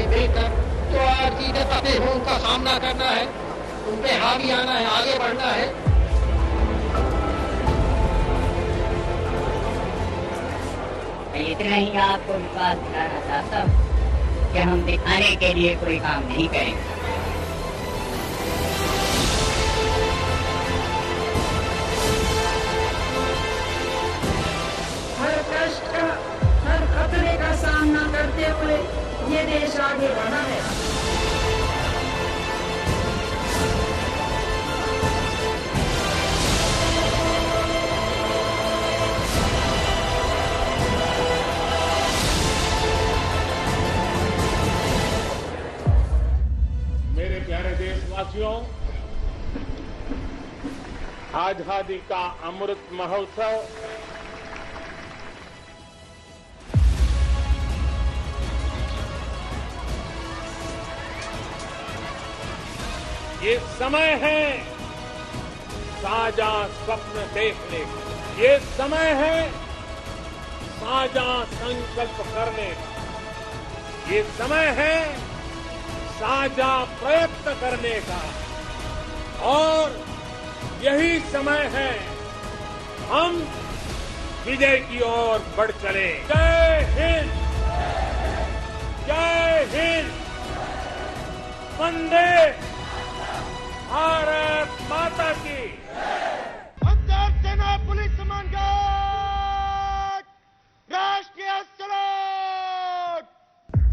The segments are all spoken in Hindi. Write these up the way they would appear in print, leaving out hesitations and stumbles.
देखकर तो आज सीधे फंसे हुए उनका सामना करना है, उन पे हावी आना है, आगे बढ़ना है। मैं इतना ही आपको विश्वास दिलाना चाहता हूँ कि हम दिखाने के लिए कोई काम नहीं करेंगे। हर कष्ट का, हर खतरे का सामना करते हुए ये देश आगे बढ़ा है। मेरे प्यारे देशवासियों, आजादी का अमृत महोत्सव ये समय है साझा स्वप्न देखने का, ये समय है साझा संकल्प करने का, ये समय है साझा प्रयत्न करने का, और यही समय है हम विजय की ओर बढ़ चले। जय हिंद, जय हिंद, वंदे भारत माता की। अंतर सेना पुलिस सम्मान गार्ड, राष्ट्रीय सलाम,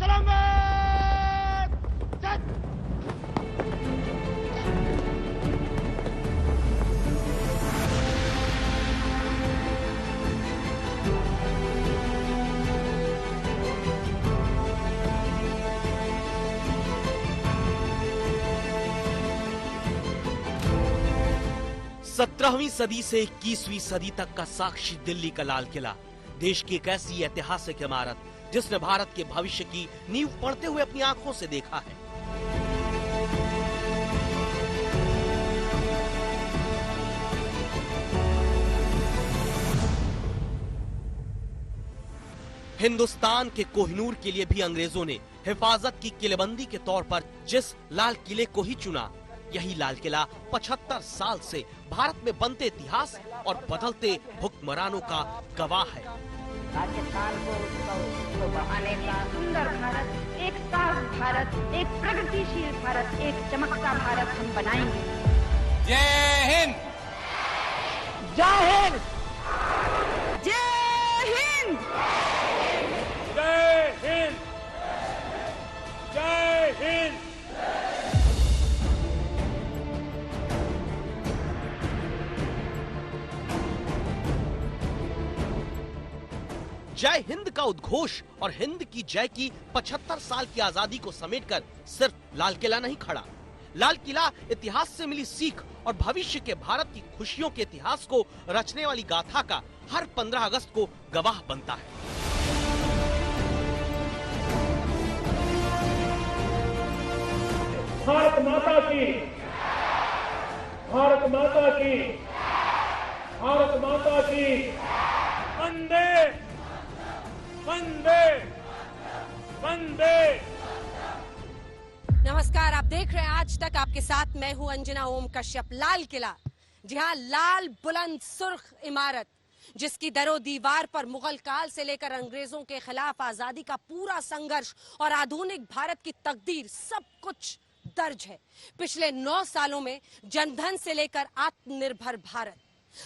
सलामत, सत। सत्रहवीं सदी से 21वीं सदी तक का साक्षी दिल्ली का लाल किला, देश की एक ऐसी ऐतिहासिक इमारत जिसने भारत के भविष्य की नींव पड़ते हुए अपनी आंखों से देखा है। हिंदुस्तान के कोहिनूर के लिए भी अंग्रेजों ने हिफाजत की किलेबंदी के तौर पर जिस लाल किले को ही चुना, यही लाल किला 75 साल से भारत में बनते इतिहास और बदलते हुक्मरानों का गवाह है। पाकिस्तान को बढ़ाने का सुंदर भारत, एक साफ भारत, एक प्रगतिशील भारत, एक चमकता भारत हम बनाएंगे। जय हिंद, जय हिंद, जय हिंद, जय हिंद, जय हिंद। जय हिंद का उद्घोष और हिंद की जय की 75 साल की आजादी को समेटकर सिर्फ लाल किला नहीं खड़ा। लाल किला इतिहास से मिली सीख और भविष्य के भारत की खुशियों के इतिहास को रचने वाली गाथा का हर 15 अगस्त को गवाह बनता है। भारत माता की, भारत माता की, भारत माता की, वंदे वंदे वंदे। नमस्कार, आप देख रहे हैं आज तक, आपके साथ मैं हूं अंजना ओम कश्यप। लाल किला, जी हां, लाल बुलंद सुर्ख इमारत जिसकी दरो दीवार पर मुगल काल से लेकर अंग्रेजों के खिलाफ आजादी का पूरा संघर्ष और आधुनिक भारत की तकदीर सब कुछ दर्ज है। पिछले 9 सालों में जनधन से लेकर आत्मनिर्भर भारत,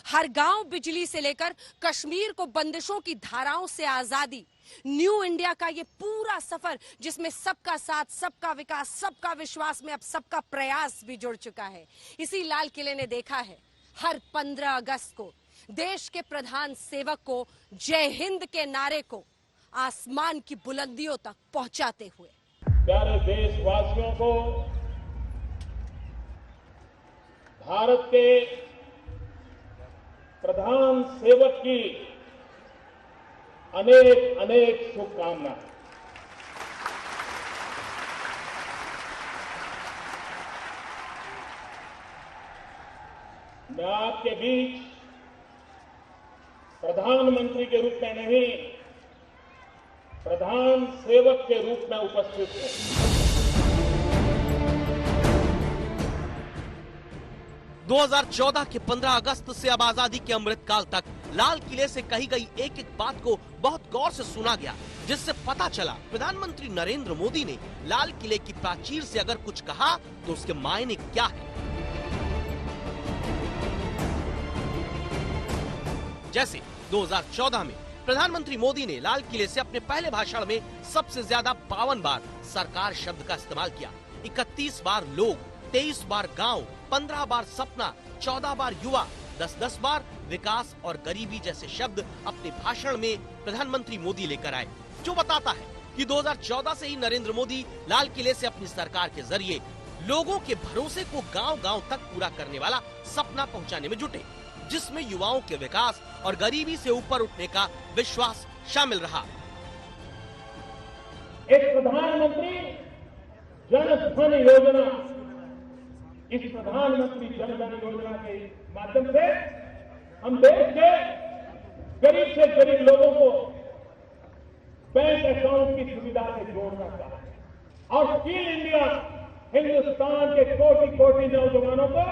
हर गांव बिजली से लेकर कश्मीर को बंदिशों की धाराओं से आजादी, न्यू इंडिया का ये पूरा सफर जिसमें सबका साथ, सबका विकास, सबका विश्वास में अब सबका प्रयास भी जुड़ चुका है। इसी लाल किले ने देखा है हर 15 अगस्त को देश के प्रधान सेवक को जय हिंद के नारे को आसमान की बुलंदियों तक पहुंचाते हुए। प्यारे देशवासियों को भारत के प्रधान सेवक की अनेक अनेक शुभकामनाएं। मैं आपके बीच प्रधानमंत्री के रूप में नहीं, प्रधान सेवक के रूप में उपस्थित हूं। 2014 के 15 अगस्त से अब आजादी के अमृतकाल तक लाल किले से कही गई एक एक बात को बहुत गौर से सुना गया, जिससे पता चला प्रधानमंत्री नरेंद्र मोदी ने लाल किले की प्राचीर से अगर कुछ कहा तो उसके मायने क्या है। जैसे 2014 में प्रधानमंत्री मोदी ने लाल किले से अपने पहले भाषण में सबसे ज्यादा 52 बार सरकार शब्द का इस्तेमाल किया। 31 बार लोग, 23 बार गांव, 15 बार सपना, 14 बार युवा, 10-10 बार विकास और गरीबी जैसे शब्द अपने भाषण में प्रधानमंत्री मोदी लेकर आए, जो बताता है कि 2014 से ही नरेंद्र मोदी लाल किले से अपनी सरकार के जरिए लोगों के भरोसे को गांव-गांव तक पूरा करने वाला सपना पहुंचाने में जुटे, जिसमें युवाओं के विकास और गरीबी से ऊपर उठने का विश्वास शामिल रहा। एक प्रधानमंत्री जन धन योजना, इस प्रधानमंत्री जन धन योजना के माध्यम से हम देश के गरीब से गरीब लोगों को बैंक अकाउंट की सुविधा से जोड़ना चाहते हैं और स्किल इंडिया, हिंदुस्तान के कोटि-कोटि नौजवानों को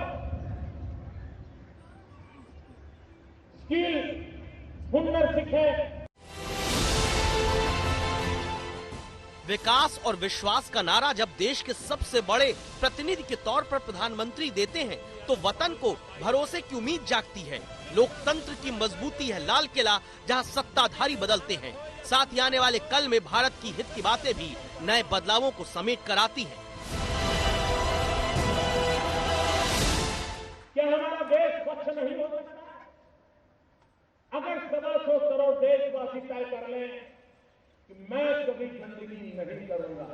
स्किल, हुनर सीखे। विकास और विश्वास का नारा जब देश के सबसे बड़े प्रतिनिधि के तौर पर प्रधानमंत्री देते हैं तो वतन को भरोसे की उम्मीद जागती है। लोकतंत्र की मजबूती है लाल किला, जहां सत्ताधारी बदलते हैं, साथ ही आने वाले कल में भारत की हित की बातें भी नए बदलावों को समेट कर आती हैं। क्या हमारा देश स्वच्छ नहीं हो सकता? अगर 125 करोड़ देशवासी तय कर लें कि मैं कभी गंदगी नहीं करूंगा,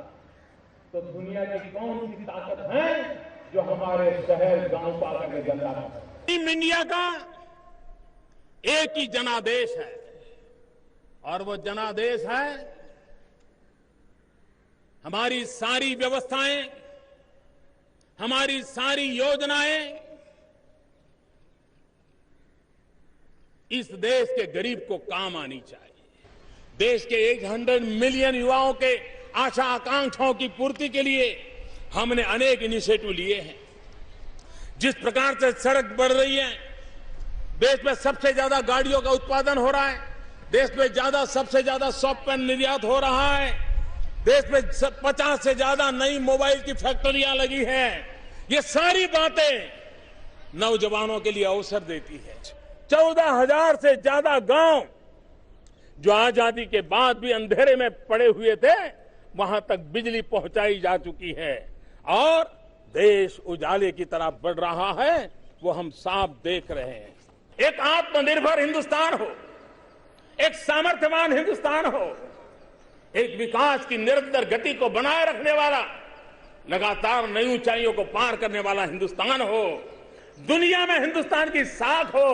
तो दुनिया की कौन सी ताकत है जो हमारे शहर गांव को आकर के गंदा करे? टीम इंडिया का एक ही जनादेश है और वो जनादेश है हमारी सारी व्यवस्थाएं, हमारी सारी योजनाएं इस देश के गरीब को काम आनी चाहिए। देश के 100 मिलियन युवाओं के आशा आकांक्षाओं की पूर्ति के लिए हमने अनेक इनिशिएटिव लिए हैं। जिस प्रकार से सड़क बढ़ रही है, देश में सबसे ज्यादा गाड़ियों का उत्पादन हो रहा है, देश में सबसे ज्यादा सॉफ्टवेयर निर्यात हो रहा है, देश में 50 से ज्यादा नई मोबाइल की फैक्ट्रियां लगी हैं। ये सारी बातें नौजवानों के लिए अवसर देती है। 14,000 से ज्यादा गांव जो आजादी के बाद भी अंधेरे में पड़े हुए थे, वहां तक बिजली पहुंचाई जा चुकी है और देश उजाले की तरफ बढ़ रहा है, वो हम साफ देख रहे हैं। एक आत्मनिर्भर हिंदुस्तान हो, एक सामर्थ्यवान हिंदुस्तान हो, एक विकास की निरंतर गति को बनाए रखने वाला, लगातार नई ऊंचाइयों को पार करने वाला हिंदुस्तान हो, दुनिया में हिंदुस्तान की साख हो।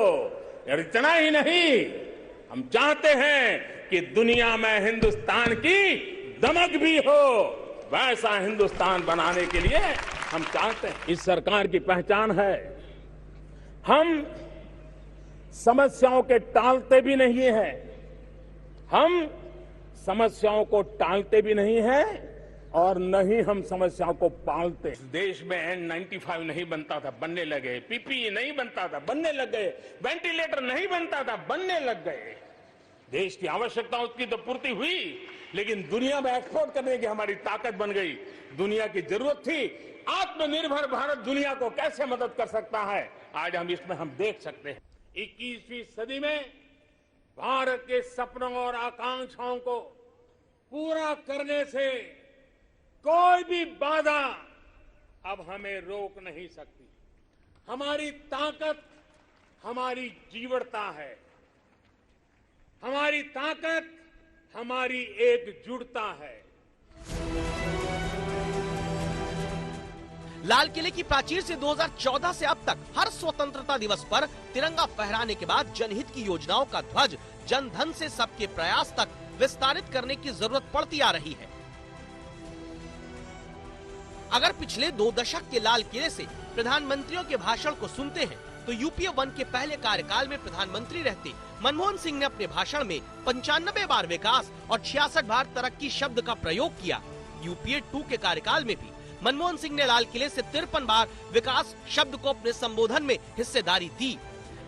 और इतना ही नहीं, हम चाहते हैं कि दुनिया में हिंदुस्तान की दमक भी हो। वैसा हिंदुस्तान बनाने के लिए हम चाहते हैं। इस सरकार की पहचान है, हम समस्याओं के टालते भी नहीं है, हम समस्याओं को टालते भी नहीं है और न ही हम समस्याओं को पालते। देश में N95 नहीं बनता था, बनने लगे। PPE नहीं बनता था, बनने लग गए। वेंटिलेटर नहीं बनता था, बनने लग गए। देश की आवश्यकताओं की तो पूर्ति हुई, लेकिन दुनिया में एक्सपोर्ट करने की हमारी ताकत बन गई। दुनिया की जरूरत थी, आत्मनिर्भर भारत दुनिया को कैसे मदद कर सकता है, आज हम इसमें हम देख सकते हैं। 21वीं सदी में भारत के सपनों और आकांक्षाओं को पूरा करने से कोई भी बाधा अब हमें रोक नहीं सकती। हमारी ताकत हमारी जीवटता है, हमारी ताकत हमारी एकजुटता है। लाल किले की प्राचीर से 2014 से अब तक हर स्वतंत्रता दिवस पर तिरंगा फहराने के बाद जनहित की योजनाओं का ध्वज जन धन से सबके प्रयास तक विस्तारित करने की जरूरत पड़ती आ रही है। अगर पिछले 2 दशक के लाल किले से प्रधानमंत्रियों के भाषण को सुनते हैं तो यूपीए 1 के पहले कार्यकाल में प्रधानमंत्री रहते मनमोहन सिंह ने अपने भाषण में 95 बार विकास और 66 बार तरक्की शब्द का प्रयोग किया। यूपीए 2 के कार्यकाल में भी मनमोहन सिंह ने लाल किले से 53 बार विकास शब्द को अपने संबोधन में हिस्सेदारी दी।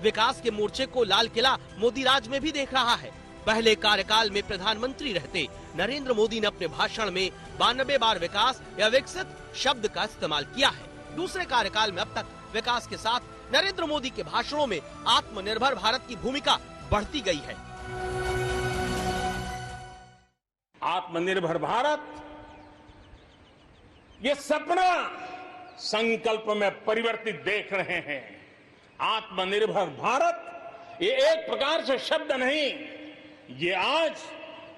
विकास के मोर्चे को लाल किला मोदी राज में भी देख रहा है। पहले कार्यकाल में प्रधानमंत्री रहते नरेंद्र मोदी ने अपने भाषण में 92 बार विकास या विकसित शब्द का इस्तेमाल किया है। दूसरे कार्यकाल में अब तक विकास के साथ नरेंद्र मोदी के भाषणों में आत्मनिर्भर भारत की भूमिका बढ़ती गई है। आत्मनिर्भर भारत ये सपना संकल्प में परिवर्तित देख रहे हैं। आत्मनिर्भर भारत ये एक प्रकार से शब्द नहीं, ये आज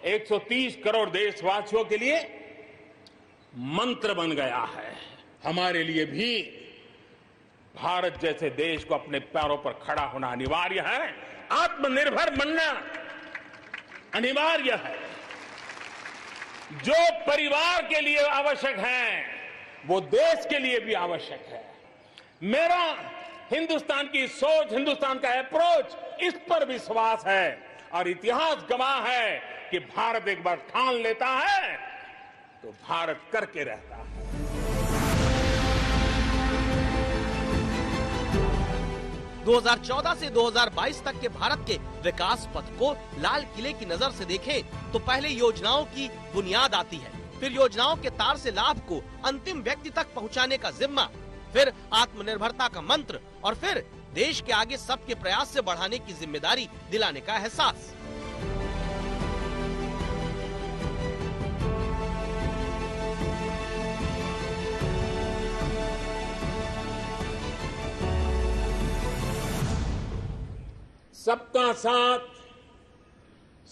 130 करोड़ देशवासियों के लिए मंत्र बन गया है। हमारे लिए भी भारत जैसे देश को अपने पैरों पर खड़ा होना अनिवार्य है। आत्मनिर्भर बनना अनिवार्य है। जो परिवार के लिए आवश्यक है वो देश के लिए भी आवश्यक है। मेरा हिंदुस्तान की सोच, हिंदुस्तान का अप्रोच, इस पर विश्वास है और इतिहास गवाह है कि भारत एक बार ठान लेता है तो भारत करके रहता है। – 2014 से 2022 तक के भारत के विकास पथ को लाल किले की नजर से देखें तो पहले योजनाओं की बुनियाद आती है, फिर योजनाओं के तार से लाभ को अंतिम व्यक्ति तक पहुंचाने का जिम्मा, फिर आत्मनिर्भरता का मंत्र और फिर देश के आगे सबके प्रयास से बढ़ाने की जिम्मेदारी दिलाने का एहसास। सबका साथ,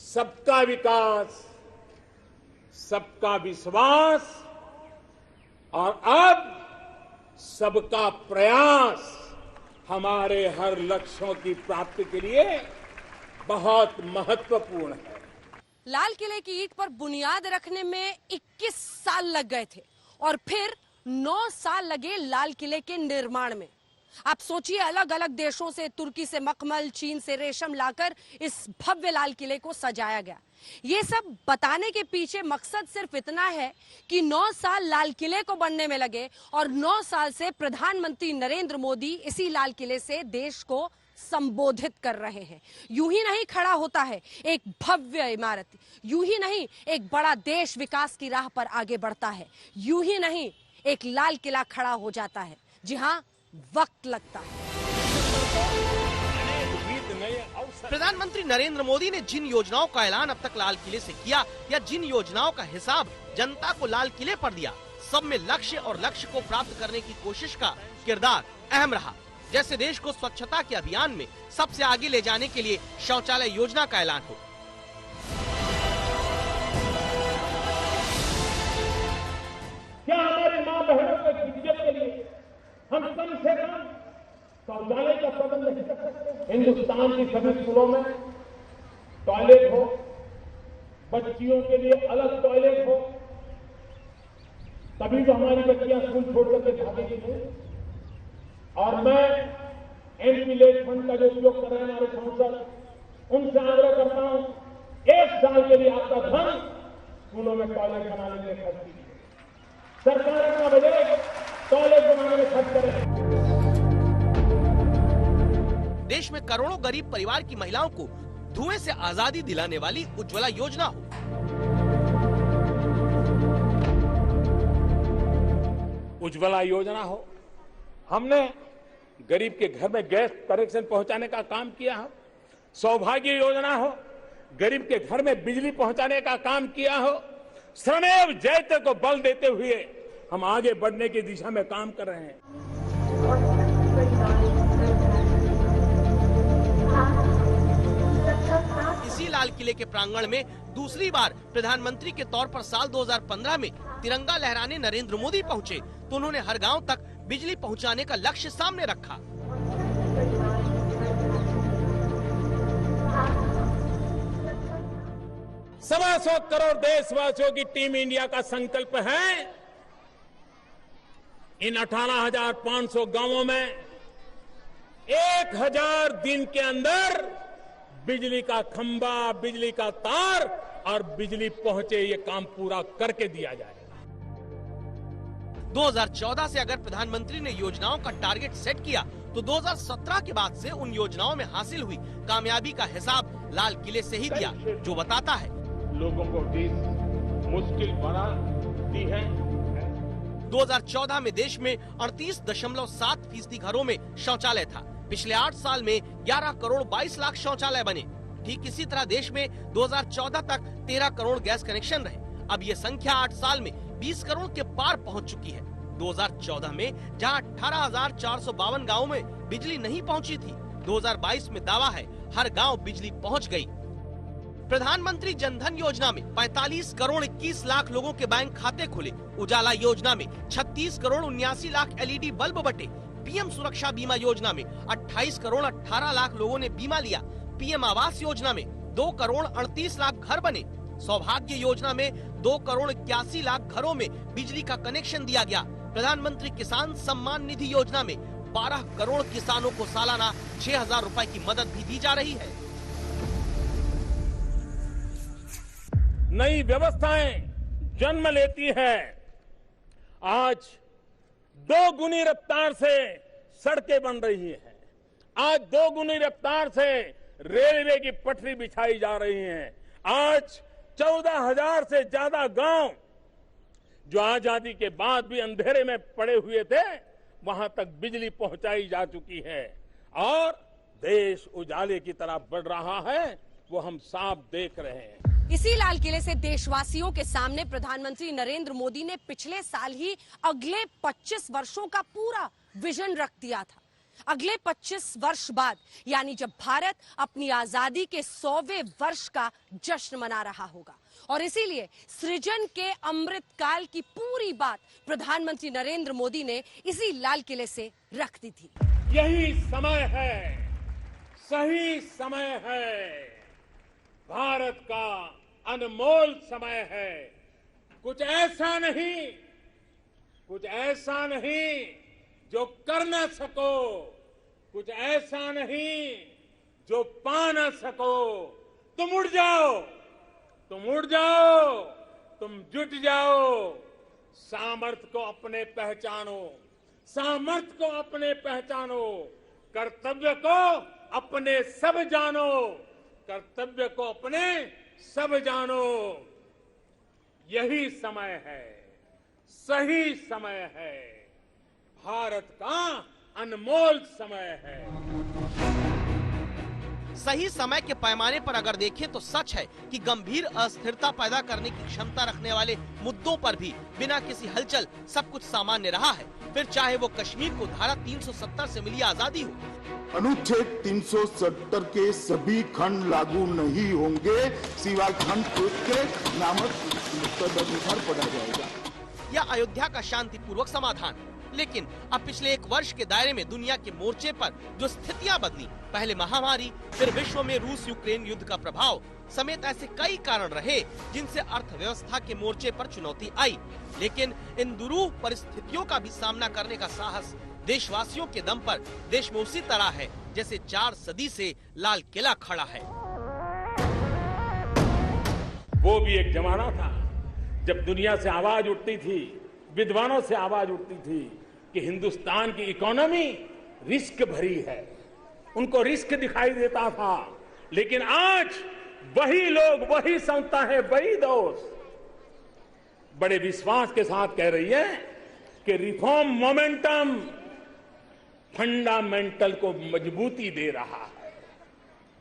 सबका विकास, सबका विश्वास और अब सबका प्रयास हमारे हर लक्ष्यों की प्राप्ति के लिए बहुत महत्वपूर्ण है। लाल किले की ईंट पर बुनियाद रखने में 21 साल लग गए थे और फिर 9 साल लगे लाल किले के निर्माण में। आप सोचिए, अलग अलग देशों से, तुर्की से मखमल, चीन से रेशम लाकर इस भव्य लाल किले को सजाया गया। ये सब बताने के पीछे मकसद सिर्फ इतना है कि 9 साल लाल किले को बनने में लगे और 9 साल से प्रधानमंत्री नरेंद्र मोदी इसी लाल किले से देश को संबोधित कर रहे हैं। यूं ही नहीं खड़ा होता है एक भव्य इमारत, यूं ही नहीं एक बड़ा देश विकास की राह पर आगे बढ़ता है, यूं ही नहीं एक लाल किला खड़ा हो जाता है। जी हाँ, वक्त लगता है। प्रधानमंत्री नरेंद्र मोदी ने जिन योजनाओं का ऐलान अब तक लाल किले से किया या जिन योजनाओं का हिसाब जनता को लाल किले पर दिया, सब में लक्ष्य और लक्ष्य को प्राप्त करने की कोशिश का किरदार अहम रहा। जैसे देश को स्वच्छता के अभियान में सबसे आगे ले जाने के लिए शौचालय योजना का ऐलान हो, क्या हमारी माँ बहनों के इज्जत के लिए हम कम से कम शौचालय का प्रबंध नहीं कर सकते? हिंदुस्तान की सभी स्कूलों में टॉयलेट हो, बच्चियों के लिए अलग टॉयलेट हो, तभी तो हमारी बच्चियां स्कूल छोड़ करके भागेंगी नहीं। और मैं एमपी लेट फंड का जो उपयोग कर रहे हैं हमारे सांसद, उनसे आग्रह करता हूं, 1 साल के लिए आपका धन स्कूलों में टॉयलेट बनाने में खर्च कीजिए। सरकार अपना बजट टॉयलेट बनाने में खर्च करे। देश में करोड़ों गरीब परिवार की महिलाओं को धुएं से आजादी दिलाने वाली उज्ज्वला योजना हो, उज्ज्वला योजना हो, हमने गरीब के घर में गैस कनेक्शन पहुंचाने का काम किया हो, सौभाग्य योजना हो, गरीब के घर में बिजली पहुंचाने का काम किया हो, श्रमेव जयते को बल देते हुए हम आगे बढ़ने की दिशा में काम कर रहे हैं। इसी लाल किले के प्रांगण में दूसरी बार प्रधानमंत्री के तौर पर साल 2015 में तिरंगा लहराने नरेंद्र मोदी पहुंचे तो उन्होंने हर गांव तक बिजली पहुंचाने का लक्ष्य सामने रखा। सवा सौ करोड़ देशवासियों की टीम इंडिया का संकल्प है इन 18,500 गांवों में 1000 दिन के अंदर बिजली का खंभा, बिजली का तार और बिजली पहुंचे, ये काम पूरा करके दिया जाएगा। 2014 से अगर प्रधानमंत्री ने योजनाओं का टारगेट सेट किया तो 2017 के बाद से उन योजनाओं में हासिल हुई कामयाबी का हिसाब लाल किले से ही दिया, जो बताता है लोगों को मुश्किल बना दी है। 2014 में देश में 38.7% घरों में शौचालय था। पिछले 8 साल में 11 करोड़ 22 लाख शौचालय बने। ठीक इसी तरह देश में 2014 तक 13 करोड़ गैस कनेक्शन रहे। अब ये संख्या 8 साल में 20 करोड़ के पार पहुंच चुकी है। 2014 में जहां 18,452 गाँव में बिजली नहीं पहुंची थी, 2022 में दावा है हर गांव बिजली पहुंच गई। प्रधानमंत्री जनधन योजना में 45 करोड़ 21 लाख लोगों के बैंक खाते खुले। उजाला योजना में 36 करोड़ 79 लाख LED बल्ब बटे। पीएम सुरक्षा बीमा योजना में 28 करोड़ 18 लाख लोगों ने बीमा लिया। पीएम आवास योजना में 2 करोड़ 38 लाख घर बने। सौभाग्य योजना में 2 करोड़ 81 लाख घरों में बिजली का कनेक्शन दिया गया। प्रधानमंत्री किसान सम्मान निधि योजना में 12 करोड़ किसानों को सालाना 6,000 रुपए की मदद भी दी जा रही है। नई व्यवस्थाएं जन्म लेती है। आज 2 गुनी रफ्तार से सड़कें बन रही हैं। आज 2 गुनी रफ्तार से रेलवे की पटरी बिछाई जा रही है। आज 14,000 से ज्यादा गांव जो आजादी के बाद भी अंधेरे में पड़े हुए थे, वहां तक बिजली पहुंचाई जा चुकी है और देश उजाले की तरफ बढ़ रहा है, वो हम साफ देख रहे हैं। इसी लाल किले से देशवासियों के सामने प्रधानमंत्री नरेंद्र मोदी ने पिछले साल ही अगले 25 वर्षों का पूरा विजन रख दिया था। अगले 25 वर्ष बाद, यानी जब भारत अपनी आजादी के 100वें वर्ष का जश्न मना रहा होगा, और इसीलिए सृजन के अमृत काल की पूरी बात प्रधानमंत्री नरेंद्र मोदी ने इसी लाल किले से रख दी थी। यही समय है, सही समय है, भारत का अनमोल समय है। कुछ ऐसा नहीं जो कर न सको, कुछ ऐसा नहीं जो पा न सको। तुम उड़ जाओ, तुम जुट जाओ। सामर्थ्य को अपने पहचानो, कर्तव्य को अपने सब जानो। यही समय है, सही समय है, भारत का अनमोल समय है। सही समय के पैमाने पर अगर देखें तो सच है कि गंभीर अस्थिरता पैदा करने की क्षमता रखने वाले मुद्दों पर भी बिना किसी हलचल सब कुछ सामान्य रहा है। फिर चाहे वो कश्मीर को धारा 370 से मिली आजादी हो, अनुच्छेद 370 के सभी खंड लागू नहीं होंगे, सिवाय खंड 1 के नामक अनुसार पढ़ा जाएगा, या अयोध्या का शांतिपूर्वक समाधान। लेकिन अब पिछले 1 वर्ष के दायरे में दुनिया के मोर्चे पर जो स्थितियां बदली, पहले महामारी, फिर विश्व में रूस यूक्रेन युद्ध का प्रभाव समेत ऐसे कई कारण रहे जिनसे अर्थव्यवस्था के मोर्चे पर चुनौती आई। लेकिन इन दुरूह परिस्थितियों का भी सामना करने का साहस देशवासियों के दम पर देश में उसी तरह है जैसे 4 सदी से लाल किला खड़ा है। वो भी एक जमाना था जब दुनिया से आवाज उठती थी, विद्वानों से आवाज उठती थी कि हिंदुस्तान की इकोनॉमी रिस्क भरी है, उनको रिस्क दिखाई देता था। लेकिन आज वही लोग, वही संस्थाएं, वही दोस्त बड़े विश्वास के साथ कह रही है कि रिफॉर्म मोमेंटम फंडामेंटल को मजबूती दे रहा है।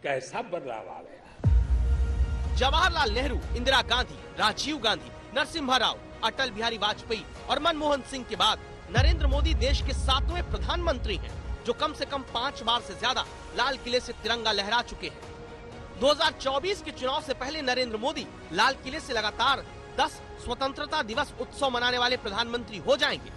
कैसा बदलाव आ गया। जवाहरलाल नेहरू, इंदिरा गांधी, राजीव गांधी, नरसिम्हा राव, अटल बिहारी वाजपेयी और मनमोहन सिंह के बाद नरेंद्र मोदी देश के 7वें प्रधानमंत्री हैं, जो कम से कम 5 बार से ज्यादा लाल किले से तिरंगा लहरा चुके हैं। 2024 के चुनाव से पहले नरेंद्र मोदी लाल किले से लगातार 10 स्वतंत्रता दिवस उत्सव मनाने वाले प्रधानमंत्री हो जाएंगे।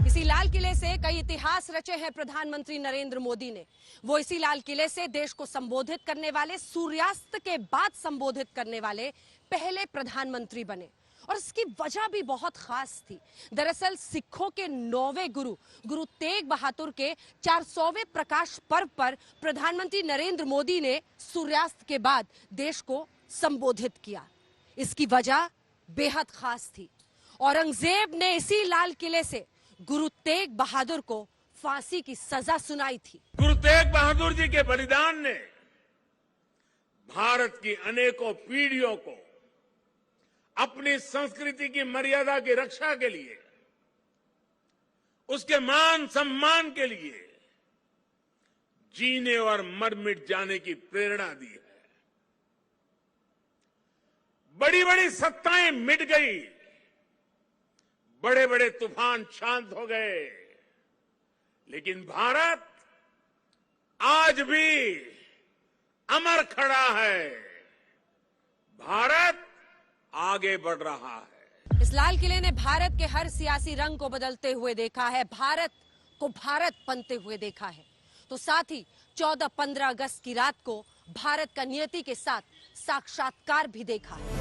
इसी लाल किले से कई इतिहास रचे हैं प्रधानमंत्री नरेंद्र मोदी ने। वो इसी लाल किले से देश को संबोधित करने वाले, सूर्यास्त के बाद संबोधित करने वाले पहले प्रधानमंत्री बने। और इसकी वजह भी बहुत खास थी। दरअसल सिखों के 9वें गुरु गुरु तेग बहादुर के 400वें प्रकाश पर्व पर प्रधानमंत्री नरेंद्र मोदी ने सूर्यास्त के बाद देश को संबोधित किया। इसकी वजह बेहद खास थी। औरंगजेब ने इसी लाल किले से गुरु तेग बहादुर को फांसी की सजा सुनाई थी। गुरु तेग बहादुर जी के बलिदान ने भारत की अनेकों पीढ़ियों को अपनी संस्कृति की मर्यादा की रक्षा के लिए, उसके मान सम्मान के लिए जीने और मर मिट जाने की प्रेरणा दी है। बड़ी बड़ी सत्ताएं मिट गई, बड़े बड़े तूफान शांत हो गए, लेकिन भारत आज भी अमर खड़ा है। भारत आगे बढ़ रहा है। इस लाल किले ने भारत के हर सियासी रंग को बदलते हुए देखा है, भारत को भारत बनते हुए देखा है। तो साथ ही 14-15 अगस्त की रात को भारत का नियति के साथ साक्षात्कार भी देखा है।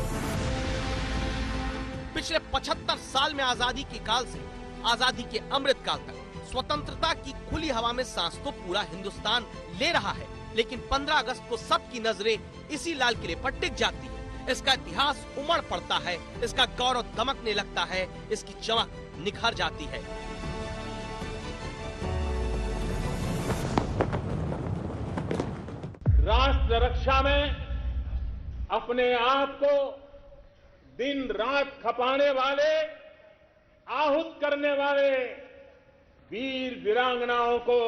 पिछले 75 साल में आजादी के काल से आजादी के अमृत काल तक स्वतंत्रता की खुली हवा में सांस तो पूरा हिंदुस्तान ले रहा है, लेकिन 15 अगस्त को सबकी नजरें इसी लाल किले पर टिक जाती है। इसका इतिहास उमड़ पड़ता है, इसका गौरव दमकने लगता है, इसकी चमक निखर जाती है। राष्ट्र रक्षा में अपने आप को दिन रात खपाने वाले, आहूत करने वाले वीर वीरांगनाओं को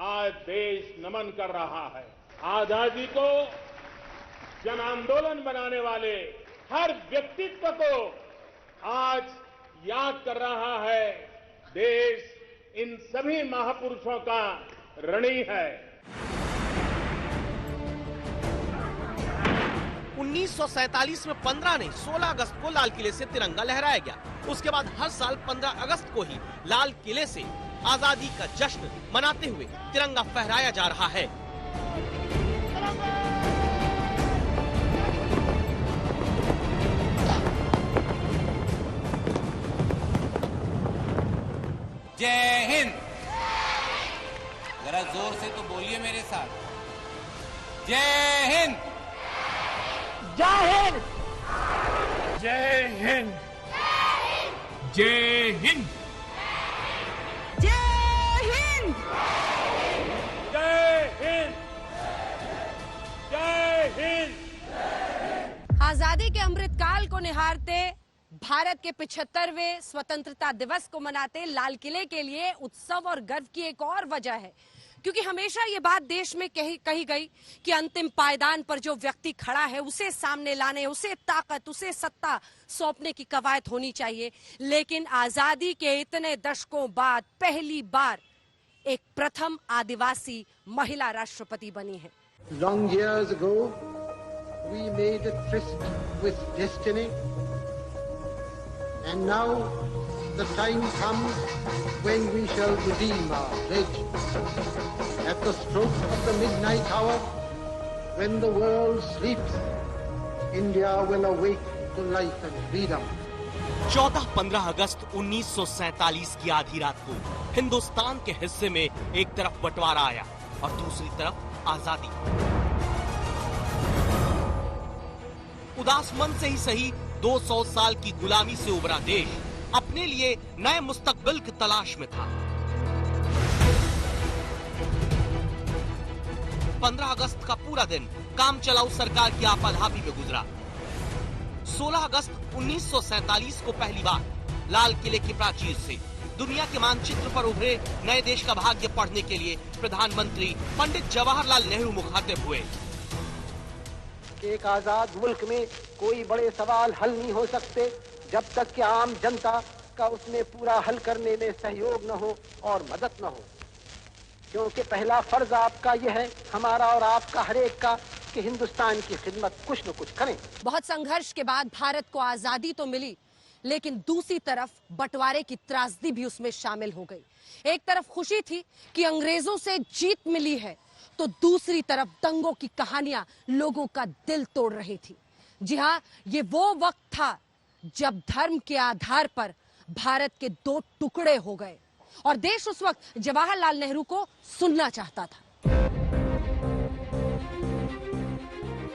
आज देश नमन कर रहा है। आजादी को जन आंदोलन बनाने वाले हर व्यक्तित्व को आज याद कर रहा है। देश इन सभी महापुरुषों का ऋणी है। 1947 में 15 नहीं 16 अगस्त को लाल किले से तिरंगा लहराया गया। उसके बाद हर साल 15 अगस्त को ही लाल किले से आजादी का जश्न मनाते हुए तिरंगा फहराया जा रहा है। जय हिंद। जरा जोर से तो बोलिए मेरे साथ, जय हिंद। जय हिंद। जय हिंद। जय हिंद। जय हिंद। जय हिंद। जय हिंद। आजादी के अमृतकाल को निहारते, भारत के 75वें स्वतंत्रता दिवस को मनाते लाल किले के लिए उत्सव और गर्व की एक और वजह है, क्योंकि हमेशा ये बात देश में कही गई कि अंतिम पायदान पर जो व्यक्ति खड़ा है उसे सामने लाने, उसे ताकत, उसे सत्ता सौंपने की कवायद होनी चाहिए। लेकिन आजादी के इतने दशकों बाद पहली बार एक प्रथम आदिवासी महिला राष्ट्रपति बनी है। Long years ago, we made a tryst with destiny, and now the time comes when we shall redeem our pledge. At the stroke of the midnight hour, when the world sleeps, India will awake to life and freedom. 14-15 अगस्त 1947 की आधी रात को हिंदुस्तान के हिस्से में एक तरफ बंटवारा आया और दूसरी तरफ आजादी। उदास मन से ही सही 200 साल की गुलामी से उभरा देश अपने लिए नए मुस्तकबिल की तलाश में था। 15 अगस्त का पूरा दिन काम चलाऊ सरकार की आपाधापी में गुजरा। 16 अगस्त 1947 को पहली बार लाल किले की प्राचीर से दुनिया के मानचित्र पर उभरे नए देश का भाग्य पढ़ने के लिए प्रधानमंत्री पंडित जवाहरलाल नेहरू मुखातिब हुए। एक आजाद मुल्क में कोई बड़े सवाल हल नहीं हो सकते जब तक कि आम जनता का उसमें पूरा हल करने में सहयोग न हो और मदद न हो, क्योंकि पहला फर्ज आपका यह है, हमारा और आपका हर एक का, कि हिंदुस्तान की खिदमत कुछ न कुछ करें। बहुत संघर्ष के बाद भारत को आजादी तो मिली, लेकिन दूसरी तरफ बंटवारे की त्रासदी भी उसमें शामिल हो गई। एक तरफ खुशी थी कि अंग्रेजों से जीत मिली है, तो दूसरी तरफ दंगों की कहानियां लोगों का दिल तोड़ रही थी। जी हाँ, ये वो वक्त था जब धर्म के आधार पर भारत के दो टुकड़े हो गए और देश उस वक्त जवाहरलाल नेहरू को सुनना चाहता था।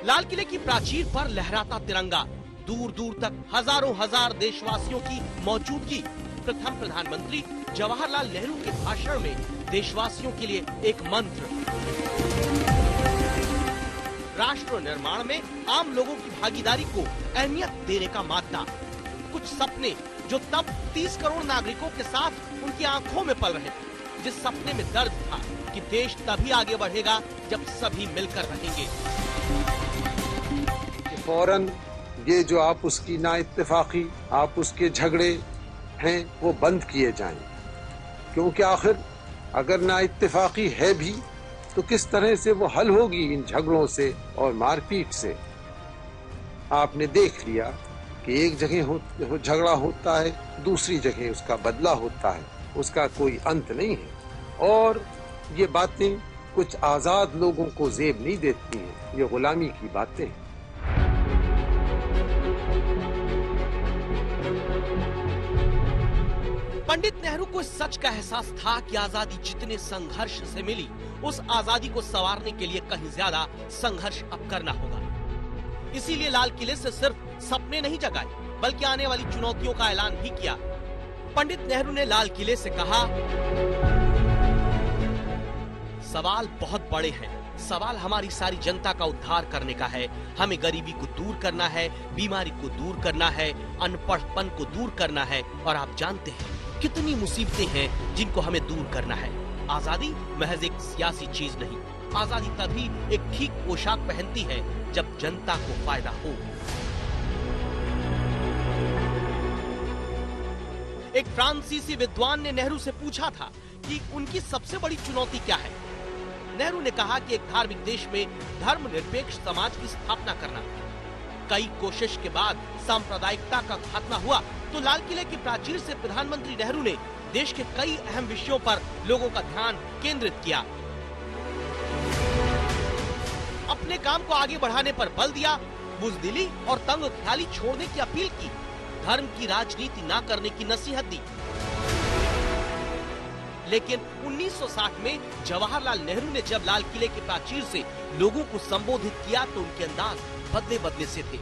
लाल किले की प्राचीर पर लहराता तिरंगा, दूर दूर तक हजारों हजार देशवासियों की मौजूदगी। प्रथम प्रधानमंत्री जवाहरलाल नेहरू के भाषण में देशवासियों के लिए एक मंत्र, राष्ट्र निर्माण में आम लोगों की भागीदारी को अहमियत देने का मादा। कुछ सपने जो तब 30 करोड़ नागरिकों के साथ उनकी आंखों में पल रहे थे, जिस सपने में दर्द था कि देश तभी आगे बढ़ेगा जब सभी मिलकर रहेंगे। फौरन ये जो आप उसकी ना इत्तेफाकी, आप उसके झगड़े हैं वो बंद किए जाएं, क्योंकि आखिर अगर ना इत्तेफाकी है भी तो किस तरह से वो हल होगी इन झगड़ों से और मारपीट से। आपने देख लिया कि एक जगह झगड़ा होता है, दूसरी जगह उसका बदला होता है, उसका कोई अंत नहीं है। और ये बातें कुछ आजाद लोगों को जेब नहीं देती हैं, ये गुलामी की बातें हैं। पंडित नेहरू को इस सच का एहसास था कि आजादी जितने संघर्ष से मिली, उस आजादी को संवारने के लिए कहीं ज्यादा संघर्ष अब करना होगा। इसीलिए लाल किले से सिर्फ सपने नहीं जगाए, बल्कि आने वाली चुनौतियों का ऐलान भी किया। पंडित नेहरू ने लाल किले से कहा, सवाल बहुत बड़े हैं। सवाल हमारी सारी जनता का उद्धार करने का है। हमें गरीबी को दूर करना है, बीमारी को दूर करना है, अनपढ़पन को दूर करना है। और आप जानते हैं कितनी मुसीबतें हैं जिनको हमें दूर करना है। आजादी महज एक सियासी चीज नहीं, आजादी तभी एक ठीक पोशाक पहनती है जब जनता को फायदा हो। एक फ्रांसीसी विद्वान ने नेहरू से पूछा था कि उनकी सबसे बड़ी चुनौती क्या है। नेहरू ने कहा कि एक धार्मिक देश में धर्मनिरपेक्ष समाज की स्थापना करना। कई कोशिश के बाद सांप्रदायिकता का खात्मा हुआ तो लाल किले की प्राचीर से प्रधानमंत्री नेहरू ने देश के कई अहम विषयों पर लोगों का ध्यान केंद्रित किया। अपने काम को आगे बढ़ाने पर बल दिया, बुज़दिली और तंग ख्याली छोड़ने की अपील की, धर्म की राजनीति न करने की नसीहत दी। लेकिन 1960 में जवाहरलाल नेहरू ने जब लाल किले की प्राचीर से लोगों को संबोधित किया तो उनके अंदाज बदले बदले से थे।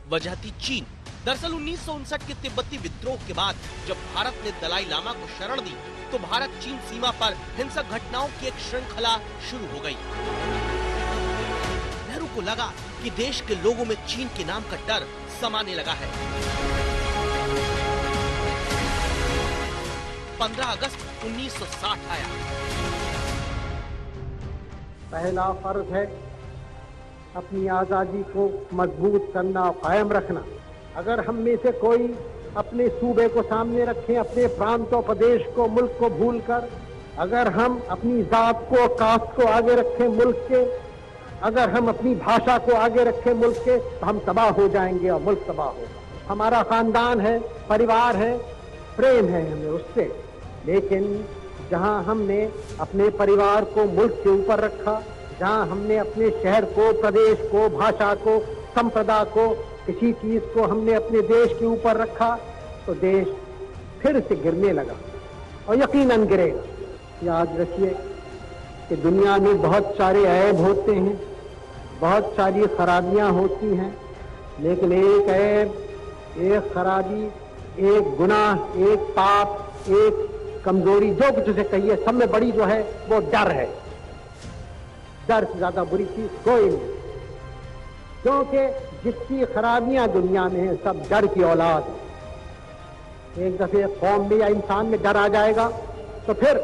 वजह थी चीन। दरअसल 1959 के तिब्बती विद्रोह के बाद जब भारत ने दलाई लामा को शरण दी तो भारत चीन सीमा पर हिंसक घटनाओं की एक श्रृंखला शुरू हो गई। नेहरू को लगा कि देश के लोगों में चीन के नाम का डर समाने लगा है। 15 अगस्त 1960 आया। पहला फर्ज है अपनी आजादी को मजबूत करना, कायम रखना। अगर हम में से कोई अपने सूबे को सामने रखें, अपने प्रांतों, प्रदेश को, मुल्क को भूलकर, अगर हम अपनी जात को, कास्ट को आगे रखें मुल्क के, अगर हम अपनी भाषा को आगे रखें मुल्क के, तो हम तबाह हो जाएंगे और मुल्क तबाह होगा। हमारा खानदान है, परिवार है, प्रेम है हमें उससे, लेकिन जहां हमने अपने परिवार को मुल्क के ऊपर रखा, जहां हमने अपने शहर को, प्रदेश को, भाषा को, संप्रदाय को, किसी चीज को हमने अपने देश के ऊपर रखा तो देश फिर से गिरने लगा और यकीनन गिरेगा। याद रखिए कि दुनिया में बहुत सारे ऐब होते हैं, बहुत सारी खराबियां होती हैं, लेकिन एक ऐब, एक खराबी, एक गुनाह, एक पाप, एक कमजोरी, जो कुछ उसे कहिए, सब में बड़ी जो है वो डर है। डर से ज्यादा बुरी चीज कोई नहीं, क्योंकि जितनी खराबियां दुनिया में है सब डर की औलाद है। एक दफे कौम में या इंसान में डर आ जाएगा तो फिर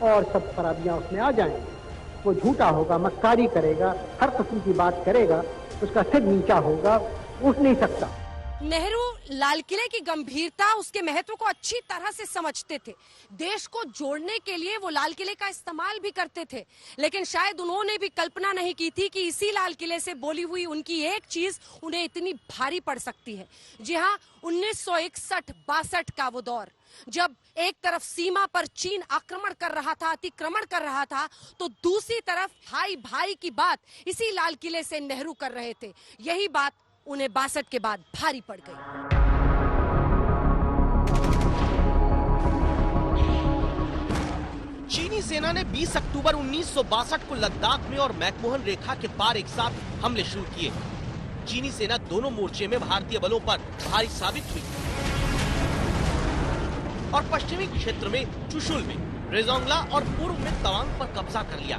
और सब खराबियां उसमें आ जाएंगी। वो झूठा होगा, मक्कारी करेगा, हर किस्म की बात करेगा, उसका सिर नीचा होगा, उठ नहीं सकता। नेहरू लाल किले की गंभीरता, उसके महत्व को अच्छी तरह से समझते थे। देश को जोड़ने के लिए वो लाल किले का इस्तेमाल भी करते थे, लेकिन शायद उन्होंने भी कल्पना नहीं की थी कि इसी लाल किले से बोली हुई उनकी एक चीज उन्हें इतनी भारी पड़ सकती है। जी हाँ, 1961-62 का वो दौर, जब एक तरफ सीमा पर चीन आक्रमण कर रहा था, अतिक्रमण कर रहा था, तो दूसरी तरफ भाई भाई की बात इसी लाल किले से नेहरू कर रहे थे। यही बात उन्हें 62 के बाद भारी पड़ गई। चीनी सेना ने 20 अक्टूबर 1962 को लद्दाख में और मैकमोहन रेखा के पार एक साथ हमले शुरू किए। चीनी सेना दोनों मोर्चे में भारतीय बलों पर भारी साबित हुई और पश्चिमी क्षेत्र में चुशुल में, रेजोंगला और पूर्व में तवांग पर कब्जा कर लिया।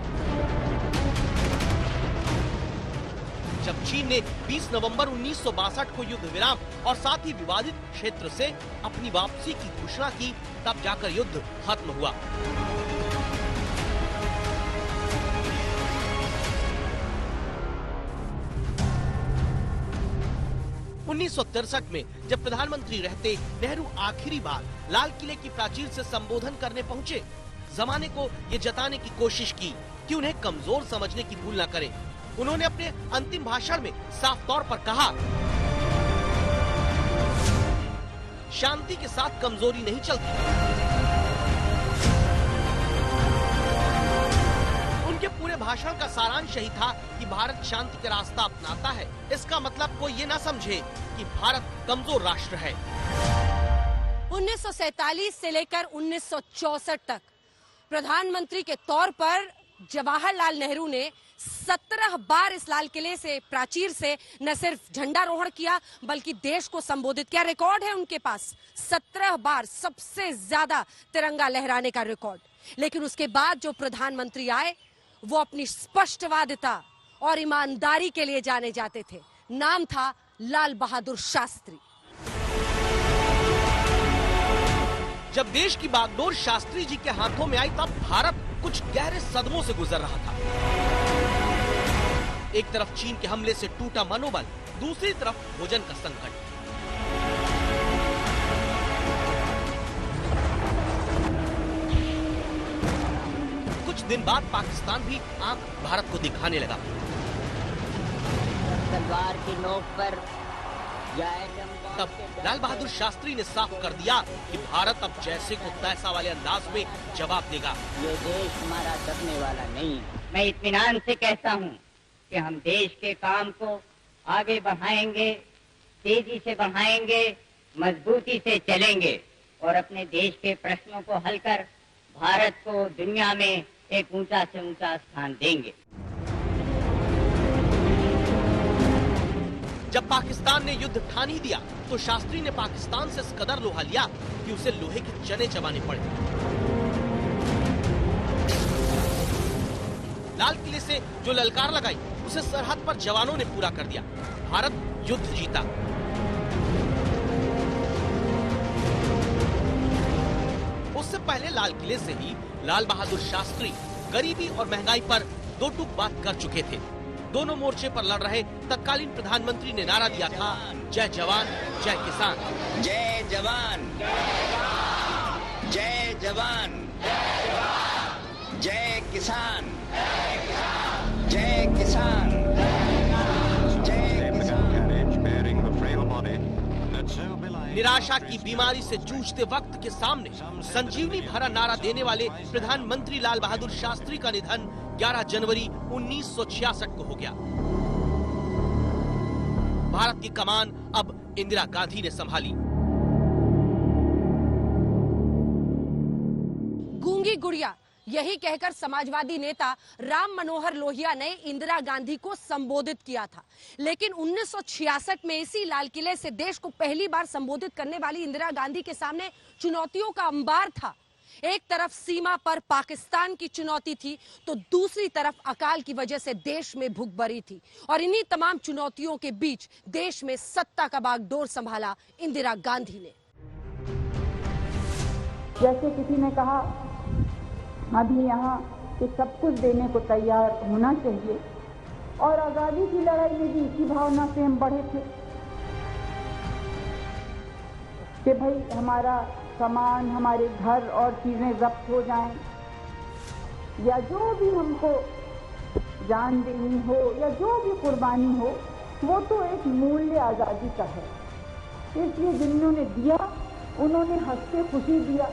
जब चीन ने 20 नवंबर 1962 को युद्ध विराम और साथ ही विवादित क्षेत्र से अपनी वापसी की घोषणा की, तब जाकर युद्ध खत्म हुआ। उन्नीस में जब प्रधानमंत्री रहते नेहरू आखिरी बार लाल किले की प्राचीर से संबोधन करने पहुंचे, जमाने को ये जताने की कोशिश की कि उन्हें कमजोर समझने की भूल न करें। उन्होंने अपने अंतिम भाषण में साफ तौर पर कहा, शांति के साथ कमजोरी नहीं चलती। उनके पूरे भाषण का सारांश यही था कि भारत शांति का रास्ता अपनाता है। इसका मतलब कोई ये ना समझे कि भारत कमजोर राष्ट्र है। 1947 से लेकर 1964 तक प्रधानमंत्री के तौर पर जवाहरलाल नेहरू ने 17 बार इस लाल किले से प्राचीर से न सिर्फ झंडारोहण किया बल्कि देश को संबोधित किया। रिकॉर्ड है उनके पास 17 बार सबसे ज्यादा तिरंगा लहराने का रिकॉर्ड। लेकिन उसके बाद जो प्रधानमंत्री आए वो अपनी स्पष्टवादिता और ईमानदारी के लिए जाने जाते थे। नाम था लाल बहादुर शास्त्री। जब देश की बागडोर शास्त्री जी के हाथों में आई, तब भारत कुछ गहरे सदमों से गुजर रहा था। एक तरफ चीन के हमले से टूटा मनोबल, दूसरी तरफ भोजन का संकट। कुछ दिन बाद पाकिस्तान भी आंख भारत को दिखाने लगा। तलवार की नोक पर तब लाल बहादुर शास्त्री ने साफ कर दिया कि भारत अब जैसे को तैसा वाले अंदाज में जवाब देगा। ये देश हमारा दबने वाला नहीं। मैं इत्मीनान से कहता हूँ कि हम देश के काम को आगे बढ़ाएंगे, तेजी से बढ़ाएंगे, मजबूती से चलेंगे और अपने देश के प्रश्नों को हल कर भारत को दुनिया में एक ऊंचा से ऊंचा स्थान देंगे। जब पाकिस्तान ने युद्ध ठान ही दिया तो शास्त्री ने पाकिस्तान से इस कदर लोहा लिया कि उसे लोहे के चने चबाने पड़े। लाल किले से जो ललकार लगाई उसे सरहद पर जवानों ने पूरा कर दिया। भारत युद्ध जीता। उससे पहले लाल किले से ही लाल बहादुर शास्त्री गरीबी और महंगाई पर दो टूक बात कर चुके थे। दोनों मोर्चे पर लड़ रहे तत्कालीन प्रधानमंत्री ने नारा दिया था, जय जवान जय किसान। जय जवान जय जवान जय किसान जय किसान जय किसान। निराशा की बीमारी से जूझते वक्त के सामने संजीवनी भरा नारा देने वाले प्रधानमंत्री लाल बहादुर शास्त्री का निधन 11 जनवरी 1966 को हो गया। भारत की कमान अब इंदिरा गांधी ने संभाली। गूंगी गुड़िया, यही कहकर समाजवादी नेता राम मनोहर लोहिया ने इंदिरा गांधी को संबोधित किया था। लेकिन 1966 में इसी लाल किले से देश को पहली बार संबोधित करने वाली इंदिरा गांधी के सामने चुनौतियों का अंबार था। एक तरफ सीमा पर पाकिस्तान की चुनौती थी तो दूसरी तरफ अकाल की वजह से देश में भुखमरी थी। और इन्हीं तमाम चुनौतियों के बीच देश में सत्ता का बागडोर संभाला इंदिरा गांधी ने। जैसे किसी ने कहा, अभी यहाँ कि सब कुछ देने को तैयार होना चाहिए और आजादी की लड़ाई में भी इसी भावना से हम बढ़े थे कि भाई हमारा सामान, हमारे घर और चीजें जब्त हो जाएं, या जो भी हमको जान देनी हो या जो भी कुर्बानी हो, वो तो एक मूल्य आजादी का है। इसलिए जिन्होंने दिया उन्होंने हंसते खुशी दिया,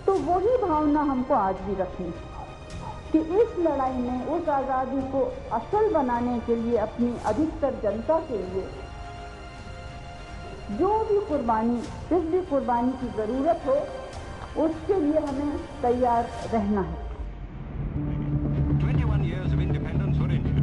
तो वही भावना हमको आज भी रखनी। कि इस लड़ाई में उस आज़ादी को असल बनाने के लिए अपनी अधिकतर जनता के लिए जो भी कुर्बानी, जिस भी कुर्बानी की ज़रूरत हो, उसके लिए हमें तैयार रहना है। 21 years of independence for India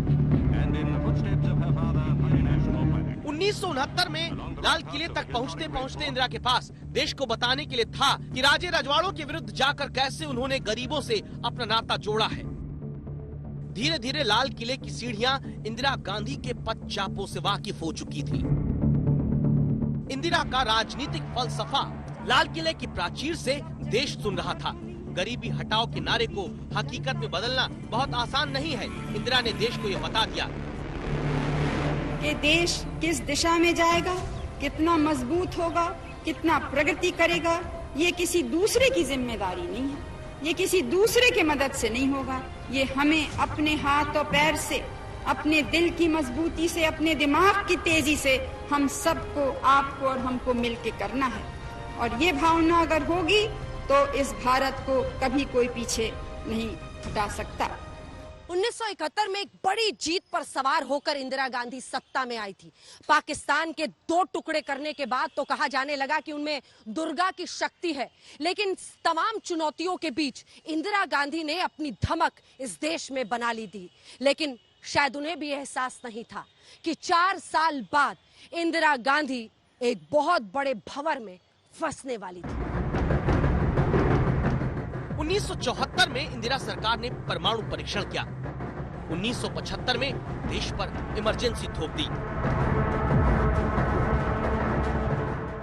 and in the footsteps of her father by national flag. 1969 में लाल किले तक पहुंचते पहुंचते इंदिरा के पास देश को बताने के लिए था कि राजे रजवाड़ों के विरुद्ध जाकर कैसे उन्होंने गरीबों से अपना नाता जोड़ा है। धीरे धीरे लाल किले की सीढ़ियां इंदिरा गांधी के पद चापों से वाकिफ हो चुकी थी। इंदिरा का राजनीतिक फलसफा लाल किले की प्राचीर से देश सुन रहा था। गरीबी हटाओ के नारे को हकीकत में बदलना बहुत आसान नहीं है। इंदिरा ने देश को ये बता दिया कि देश किस दिशा में जाएगा, कितना मजबूत होगा, कितना प्रगति करेगा, ये किसी दूसरे की जिम्मेदारी नहीं है, ये किसी दूसरे के मदद से नहीं होगा। ये हमें अपने हाथ और पैर से, अपने दिल की मजबूती से, अपने दिमाग की तेजी से हम सबको, आपको और हमको मिलके करना है। और ये भावना अगर होगी तो इस भारत को कभी कोई पीछे नहीं हटा सकता। 1971 में एक बड़ी जीत पर सवार होकर इंदिरा गांधी सत्ता में आई थी। पाकिस्तान के 2 टुकड़े करने के बाद तो कहा जाने लगा कि उनमें दुर्गा की शक्ति है, लेकिन तमाम चुनौतियों के बीच इंदिरा गांधी ने अपनी धमक इस देश में बना ली थी। लेकिन शायद उन्हें भी एहसास नहीं था कि 4 साल बाद इंदिरा गांधी एक बहुत बड़े भंवर में फंसने वाली थी। 1974 में इंदिरा सरकार ने परमाणु परीक्षण किया। 1975 में देश पर इमरजेंसी थोप दी।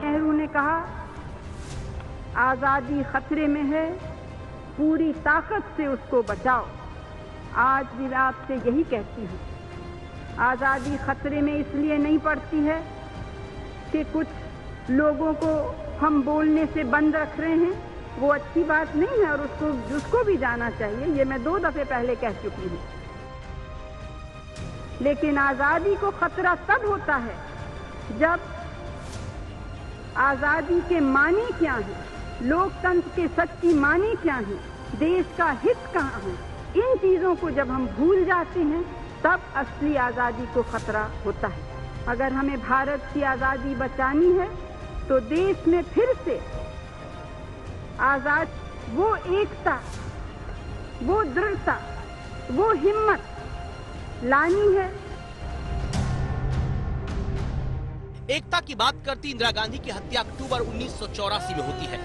नेहरू ने कहा, आजादी खतरे में है, पूरी ताकत से उसको बचाओ। आज भी मैं आपसे यही कहती हूँ, आजादी खतरे में इसलिए नहीं पड़ती है कि कुछ लोगों को हम बोलने से बंद रख रहे हैं, वो अच्छी बात नहीं है और उसको भी जाना चाहिए, ये मैं 2 दफे पहले कह चुकी हूँ। लेकिन आजादी को खतरा तब होता है जब आजादी के मानी क्या है, लोकतंत्र के सच्ची मानी क्या है, देश का हित कहाँ है, इन चीजों को जब हम भूल जाते हैं तब असली आजादी को खतरा होता है। अगर हमें भारत की आजादी बचानी है तो देश में फिर से आजाद वो एकता, वो दृढ़ता, वो हिम्मत लानी है। एकता की बात करती इंदिरा गांधी की हत्या अक्टूबर 1984 में होती है।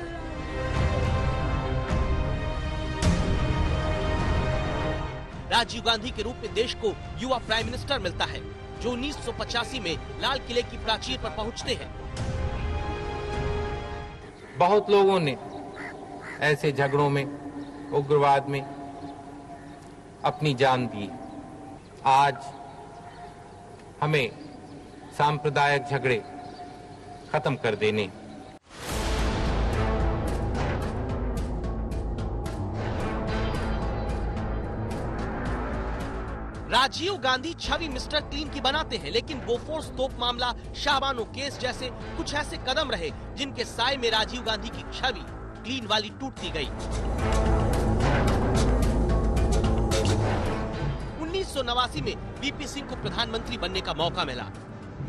राजीव गांधी के रूप में देश को युवा प्राइम मिनिस्टर मिलता है, जो 1985 में लाल किले की प्राचीर पर पहुंचते हैं। बहुत लोगों ने ऐसे झगड़ों में, उग्रवाद में अपनी जान दी। आज हमें सांप्रदायिक झगड़े खत्म कर देने, राजीव गांधी छवि मिस्टर क्लीन की बनाते हैं, लेकिन बोफोर्स तोप मामला, शाहबानो केस जैसे कुछ ऐसे कदम रहे जिनके साए में राजीव गांधी की छवि क्लीन वाली टूटती गई। 1989 में वीपी सिंह को प्रधानमंत्री बनने का मौका मिला।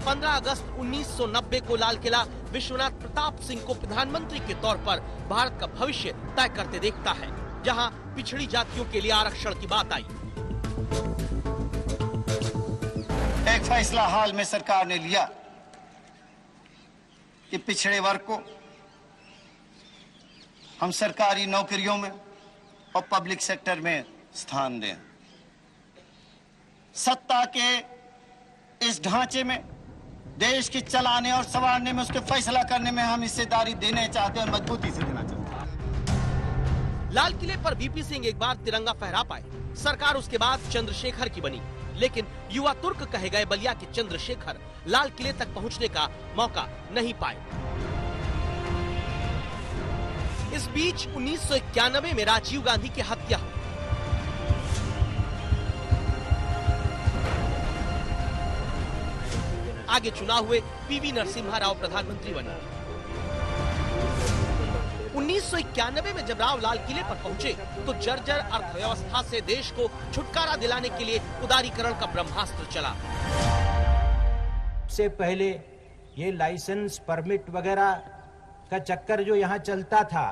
15 अगस्त 1990 को लाल किला विश्वनाथ प्रताप सिंह को प्रधानमंत्री के तौर पर भारत का भविष्य तय करते देखता है, जहां पिछड़ी जातियों के लिए आरक्षण की बात आई। एक फैसला हाल में सरकार ने लिया कि पिछड़े वर्ग को हम सरकारी नौकरियों में और पब्लिक सेक्टर में स्थान दें। सत्ता के इस ढांचे में देश की चलाने और संवारने में, उसके फैसला करने में हम हिस्सेदारी देने चाहते हैं और मजबूती से देना चाहते हैं। लाल किले पर वीपी सिंह एक बार तिरंगा फहरा पाए। सरकार उसके बाद चंद्रशेखर की बनी, लेकिन युवा तुर्क कहे गए बलिया के चंद्रशेखर लाल किले तक पहुंचने का मौका नहीं पाए। इस बीच 1991 में राजीव गांधी की हत्या हुई। आगे चुनाव हुए, पीवी नरसिम्हा राव प्रधानमंत्री बने। 1991 में जब राव लाल किले पर पहुंचे तो जर्जर अर्थव्यवस्था से देश को छुटकारा दिलाने के लिए उदारीकरण का ब्रह्मास्त्र चला। से पहले ये लाइसेंस परमिट वगैरह का चक्कर जो यहाँ चलता था,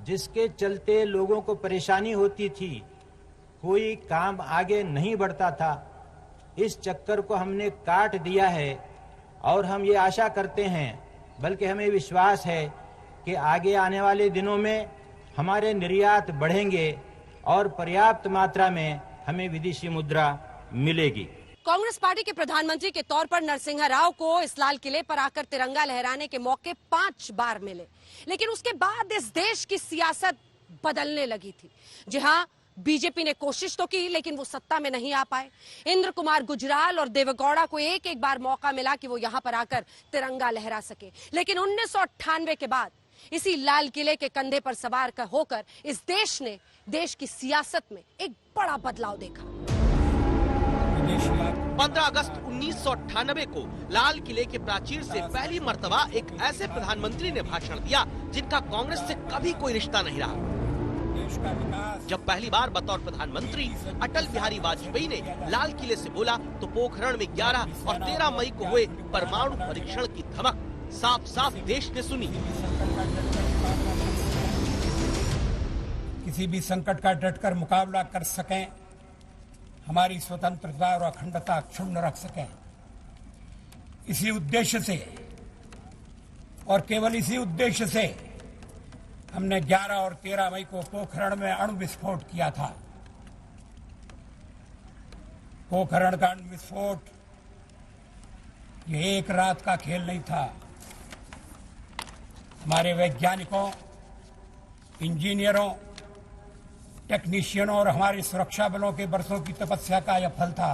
जिसके चलते लोगों को परेशानी होती थी, कोई काम आगे नहीं बढ़ता था, इस चक्कर को हमने काट दिया है। और हम ये आशा करते हैं, बल्कि हमें विश्वास है कि आगे आने वाले दिनों में हमारे निर्यात बढ़ेंगे और पर्याप्त मात्रा में हमें विदेशी मुद्रा मिलेगी। कांग्रेस पार्टी के प्रधानमंत्री के तौर पर नरसिम्हा राव को इस लाल किले पर आकर तिरंगा लहराने के मौके 5 बार मिले, लेकिन उसके बाद इस देश की सियासत बदलने लगी थी। जी हाँ, बीजेपी ने कोशिश तो की, लेकिन वो सत्ता में नहीं आ पाए। इंद्र कुमार गुजराल और देवेगौड़ा को एक एक बार मौका मिला कि वो यहाँ पर आकर तिरंगा लहरा सके, लेकिन 1998 के बाद इसी लाल किले के कंधे पर सवार होकर इस देश ने देश की सियासत में एक बड़ा बदलाव देखा। 15 अगस्त 1998 को लाल किले के प्राचीर से पहली मर्तबा एक ऐसे प्रधानमंत्री ने भाषण दिया जिनका कांग्रेस से कभी कोई रिश्ता नहीं रहा। जब पहली बार बतौर प्रधानमंत्री अटल बिहारी वाजपेयी ने लाल किले से बोला तो पोखरण में 11 और 13 मई को हुए परमाणु परीक्षण की धमक साफ साफ देश ने सुनी। किसी भी संकट का डटकर मुकाबला कर सकें, हमारी स्वतंत्रता और अखंडता क्षुण्ण रख सकें, इसी उद्देश्य से और केवल इसी उद्देश्य से हमने 11 और 13 मई को पोखरण में अणु विस्फोट किया था। पोखरण का अणु विस्फोट ये एक रात का खेल नहीं था। हमारे वैज्ञानिकों, इंजीनियरों, टेक्नीशियनों और हमारे सुरक्षा बलों के बरसों की तपस्या का यह फल था।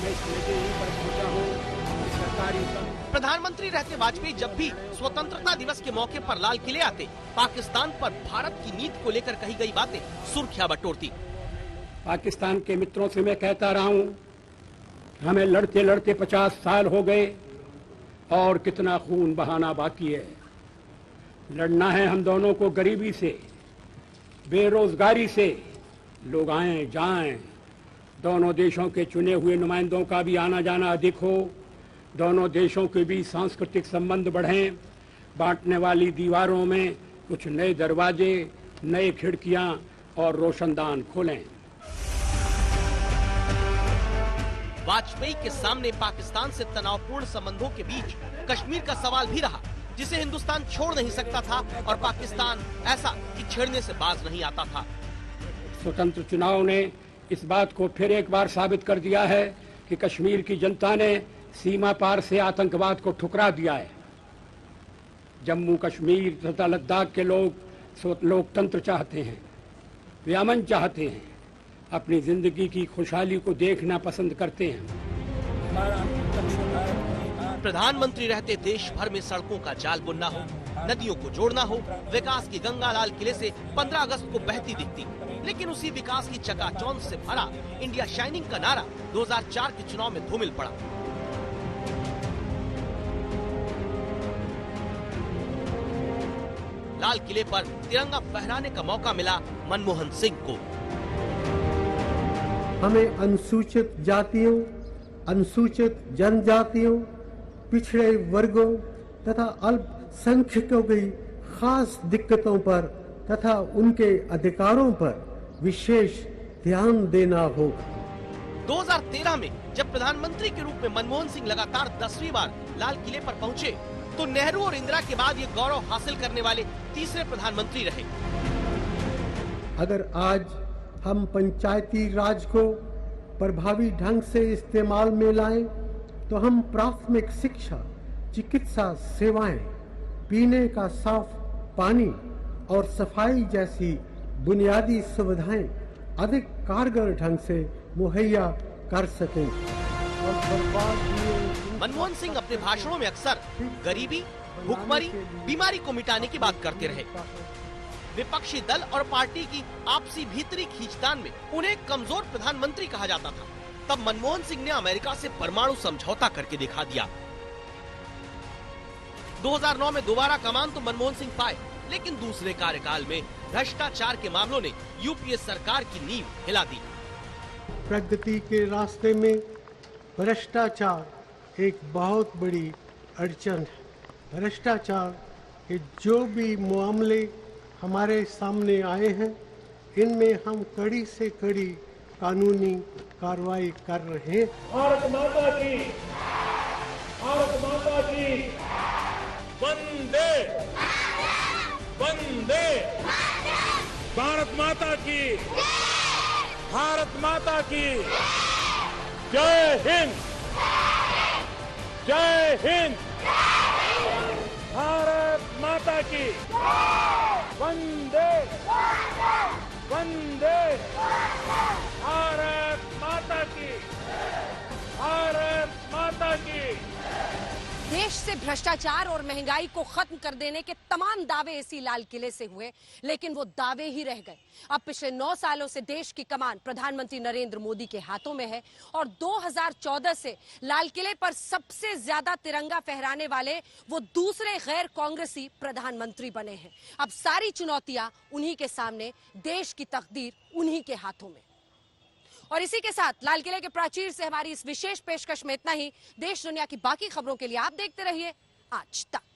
मैं प्रधानमंत्री रहते वाजपेयी जब भी स्वतंत्रता दिवस के मौके पर लाल किले आते, पाकिस्तान पर भारत की नीति को लेकर कही गई बातें सुर्खियां बटोरती। पाकिस्तान के मित्रों से मैं कहता रहा हूं, हमें लड़ते लड़ते 50 साल हो गए और कितना खून बहाना बाकी है। लड़ना है हम दोनों को गरीबी से, बेरोजगारी से। लोग आए जाएं, दोनों देशों के चुने हुए नुमाइंदों का भी आना जाना अधिक हो, दोनों देशों के बीच सांस्कृतिक संबंध बढ़ें, बांटने वाली दीवारों में कुछ नए दरवाजे, नए खिड़कियां और रोशनदान खोलें। वाजपेयी के सामने पाकिस्तान से तनावपूर्ण संबंधों के बीच कश्मीर का सवाल भी रहा, जिसे हिंदुस्तान छोड़ नहीं सकता था और पाकिस्तान ऐसा कि छेड़ने से बाज नहीं आता था। स्वतंत्र चुनाव ने इस बात को फिर एक बार साबित कर दिया है कि कश्मीर की जनता ने सीमा पार से आतंकवाद को ठुकरा दिया है। जम्मू कश्मीर तथा लद्दाख के लोग लोकतंत्र चाहते हैं, वे अमन चाहते हैं, अपनी जिंदगी की खुशहाली को देखना पसंद करते हैं। प्रधानमंत्री रहते देश भर में सड़कों का जाल बुनना हो, नदियों को जोड़ना हो, विकास की गंगा लाल किले से 15 अगस्त को बहती दिखती, लेकिन उसी विकास की चकाचौंध से भरा इंडिया शाइनिंग का नारा 2004 के चुनाव में धूमिल पड़ा। लाल किले पर तिरंगा फहराने का मौका मिला मनमोहन सिंह को। हमें अनुसूचित जातियों, अनुसूचित जनजातियों, पिछड़े वर्गों तथा अल्पसंख्यकों की खास दिक्कतों पर तथा उनके अधिकारों पर विशेष ध्यान देना होगा। 2013 में जब प्रधानमंत्री के रूप में मनमोहन सिंह लगातार 10वीं बार लाल किले पर पहुंचे, तो नेहरू और इंदिरा के बाद ये गौरव हासिल करने वाले तीसरे प्रधानमंत्री रहे। अगर आज हम पंचायती राज को प्रभावी ढंग से इस्तेमाल में लाएं, तो हम प्राथमिक शिक्षा, चिकित्सा सेवाएं, पीने का साफ पानी और सफाई जैसी बुनियादी सुविधाएं अधिक कारगर ढंग से मुहैया कर सकेंगे। मनमोहन सिंह अपने भाषणों में अक्सर गरीबी, भूखमरी, बीमारी को मिटाने की बात करते रहे। विपक्षी दल और पार्टी की आपसी भीतरी खींचतान में उन्हें कमजोर प्रधानमंत्री कहा जाता था। तब मनमोहन सिंह ने अमेरिका से परमाणु समझौता करके दिखा दिया। 2009 में दोबारा कमान तो मनमोहन सिंह पाए, लेकिन दूसरे कार्यकाल में भ्रष्टाचार के मामलों ने यूपीए सरकार की नींव हिला दी। प्रगति के रास्ते में भ्रष्टाचार एक बहुत बड़ी अड़चन है। भ्रष्टाचार के जो भी मामले हमारे सामने आए हैं, इनमें हम कड़ी से कड़ी कानूनी कार्रवाई कर रहे हैं। भारत माता की, भारत माता की वंदे वंदे, भारत माता की, भारत माता की जय हिंद, जय हिंद, भारत माता की वंदे वंदे, भारत माता की, भारत माता की। देश से भ्रष्टाचार और महंगाई को खत्म कर देने के तमाम दावे इसी लाल किले से हुए, लेकिन वो दावे ही रह गए। अब पिछले 9 सालों से देश की कमान प्रधानमंत्री नरेंद्र मोदी के हाथों में है और 2014 से लाल किले पर सबसे ज्यादा तिरंगा फहराने वाले वो दूसरे गैर कांग्रेसी प्रधानमंत्री बने हैं। अब सारी चुनौतियां उन्हीं के सामने, देश की तकदीर उन्हीं के हाथों में। और इसी के साथ लाल किले के प्राचीर से हमारी इस विशेष पेशकश में इतना ही। देश दुनिया की बाकी खबरों के लिए आप देखते रहिए आज तक।